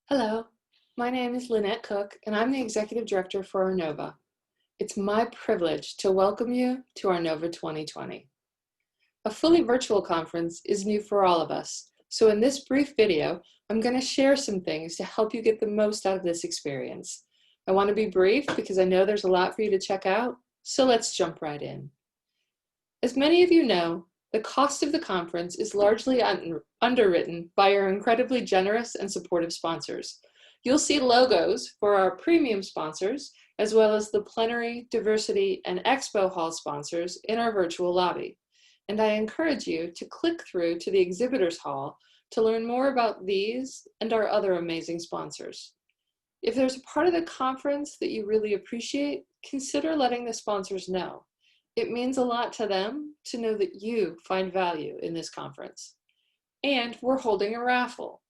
Hello, my name is Lynnette Cook, and I'm the Executive Director for ARNOVA. It's my privilege to welcome you to ARNOVA 2020. A fully virtual conference is new for all of us, so in this brief video, I'm going to share some things to help you get the most out of this experience. I want to be brief because I know there's a lot for you to check out, so let's jump right in. As many of you know, the cost of the conference is largely underwritten by our incredibly generous and supportive sponsors. You'll see logos for our premium sponsors, as well as the plenary, diversity, and expo hall sponsors in our virtual lobby. And I encourage you to click through to the exhibitors hall to learn more about these and our other amazing sponsors. If there's a part of the conference that you really appreciate, consider letting the sponsors know. It means a lot to them to know that you find value in this conference. And we're holding a raffle.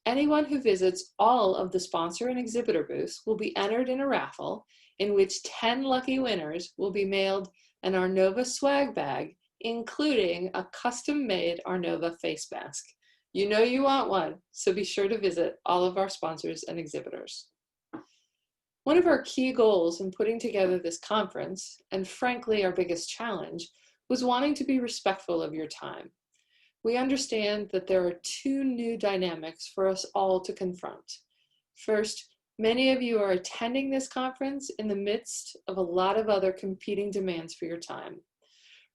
Anyone who visits all of the sponsor and exhibitor booths will be entered in a raffle in which 10 lucky winners will be mailed an ARNOVA swag bag, including a custom-made ARNOVA face mask. You know you want one, so be sure to visit all of our sponsors and exhibitors. One of our key goals in putting together this conference, and frankly our biggest challenge, was wanting to be respectful of your time. We understand that there are two new dynamics for us all to confront. First, many of you are attending this conference in the midst of a lot of other competing demands for your time.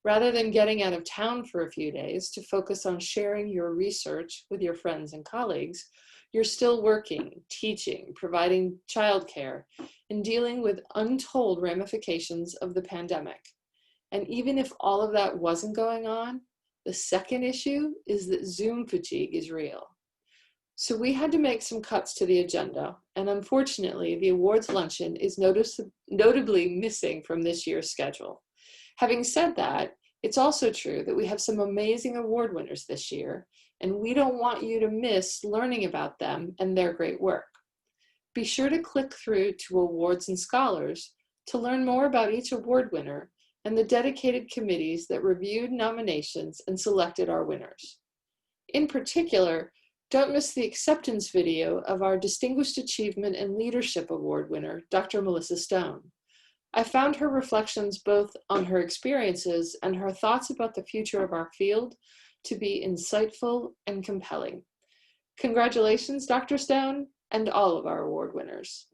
Rather than getting out of town for a few days to focus on sharing your research with your friends and colleagues, you're still working, teaching, providing childcare, and dealing with untold ramifications of the pandemic. And even if all of that wasn't going on, the second issue is that Zoom fatigue is real. So we had to make some cuts to the agenda, and unfortunately, the awards luncheon is notably missing from this year's schedule. Having said that, it's also true that we have some amazing award winners this year, and we don't want you to miss learning about them and their great work. Be sure to click through to Awards and Scholars to learn more about each award winner and the dedicated committees that reviewed nominations and selected our winners. In particular, don't miss the acceptance video of our Distinguished Achievement and Leadership Award winner, Dr. Melissa Stone. I found her reflections both on her experiences and her thoughts about the future of our field to be insightful and compelling. Congratulations, Dr. Stone, and all of our award winners.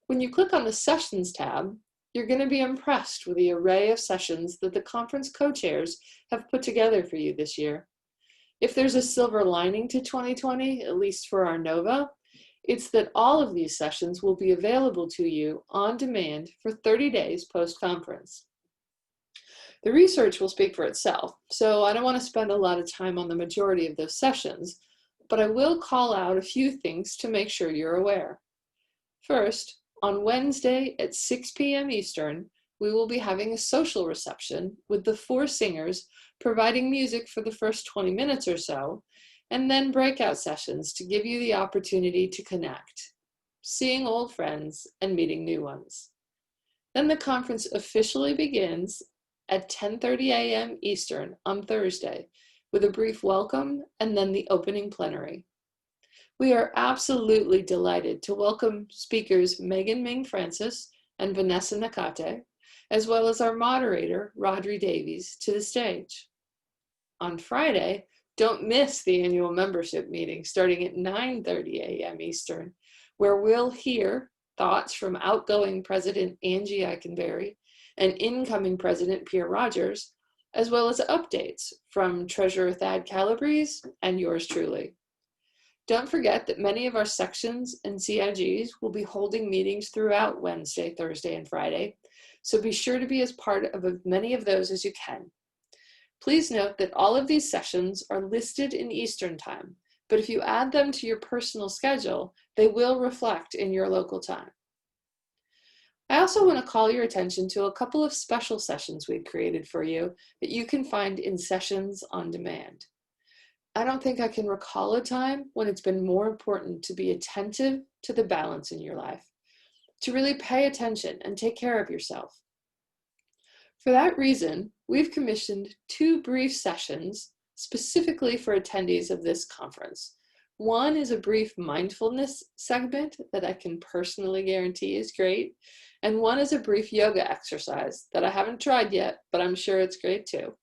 When you click on the Sessions tab, you're going to be impressed with the array of sessions that the conference co-chairs have put together for you this year. If there's a silver lining to 2020, at least for ARNOVA, it's that all of these sessions will be available to you on demand for 30 days post-conference. The research will speak for itself, so I don't want to spend a lot of time on the majority of those sessions, but I will call out a few things to make sure you're aware. First, on Wednesday at 6 p.m. Eastern, we will be having a social reception with the 4 singers providing music for the first 20 minutes or so, and then breakout sessions to give you the opportunity to connect, seeing old friends and meeting new ones. Then the conference officially begins at 10:30 a.m. Eastern on Thursday with a brief welcome and then the opening plenary. We are absolutely delighted to welcome speakers Megan Ming Francis and Vanessa Nakate, as well as our moderator, Rodri Davies, to the stage. On Friday, don't miss the annual membership meeting starting at 9:30 a.m. Eastern, where we'll hear thoughts from outgoing President Angie Eikenberry and incoming President Pierre Rogers, as well as updates from Treasurer Thad Calabrese and yours truly. Don't forget that many of our sections and CIGs will be holding meetings throughout Wednesday, Thursday, and Friday, so be sure to be as part of as many of those as you can. Please note that all of these sessions are listed in Eastern Time, but if you add them to your personal schedule, they will reflect in your local time. I also want to call your attention to a couple of special sessions we've created for you that you can find in Sessions on Demand. I don't think I can recall a time when it's been more important to be attentive to the balance in your life, to really pay attention and take care of yourself. For that reason, we've commissioned 2 brief sessions specifically for attendees of this conference, One is a brief mindfulness segment that I can personally guarantee is great. And one is a brief yoga exercise that I haven't tried yet, but I'm sure it's great too.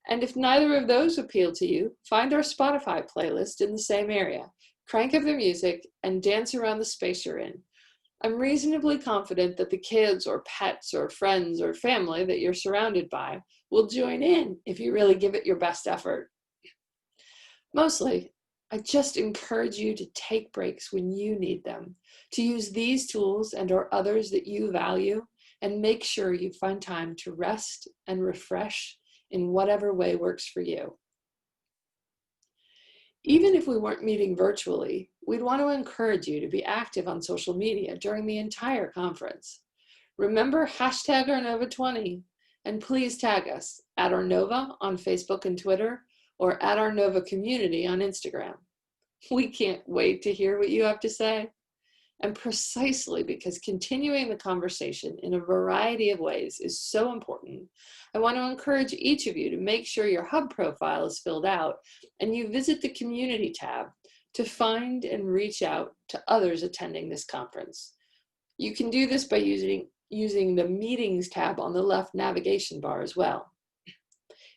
And if neither of those appeal to you, find our Spotify playlist in the same area. Crank up the music and dance around the space you're in. I'm reasonably confident that the kids or pets or friends or family that you're surrounded by will join in if you really give it your best effort. Mostly, I just encourage you to take breaks when you need them, to use these tools and or others that you value, and make sure you find time to rest and refresh in whatever way works for you. Even if we weren't meeting virtually, we'd want to encourage you to be active on social media during the entire conference. Remember hashtag ARNOVA20, and please tag us at ARNOVA on Facebook and Twitter, or at ARNOVA Community on Instagram. We can't wait to hear what you have to say. And precisely because continuing the conversation in a variety of ways is so important, I want to encourage each of you to make sure your hub profile is filled out and you visit the community tab to find and reach out to others attending this conference. You can do this by using the meetings tab on the left navigation bar as well.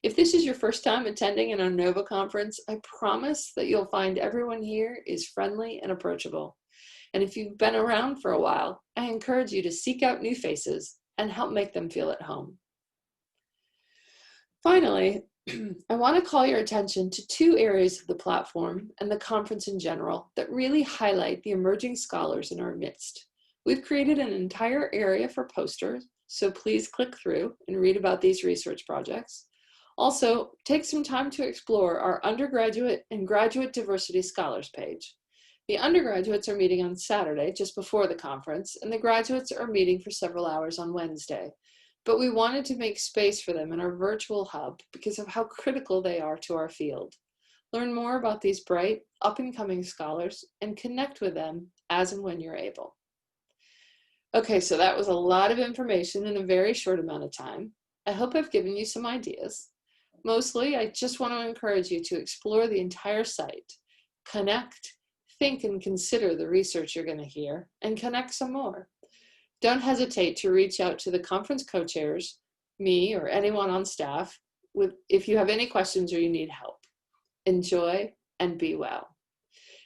If this is your first time attending an ARNOVA conference, I promise that you'll find everyone here is friendly and approachable. And if you've been around for a while, I encourage you to seek out new faces and help make them feel at home. Finally, I want to call your attention to two areas of the platform and the conference in general that really highlight the emerging scholars in our midst. We've created an entire area for posters, so please click through and read about these research projects. Also, take some time to explore our undergraduate and graduate diversity scholars page. The undergraduates are meeting on Saturday, just before the conference, and the graduates are meeting for several hours on Wednesday. But we wanted to make space for them in our virtual hub because of how critical they are to our field. Learn more about these bright, up-and-coming scholars and connect with them as and when you're able. Okay, so that was a lot of information in a very short amount of time. I hope I've given you some ideas. Mostly, I just want to encourage you to explore the entire site, connect, think and consider the research you're going to hear, and connect some more. Don't hesitate to reach out to the conference co-chairs, me, or anyone on staff if you have any questions or you need help. Enjoy and be well.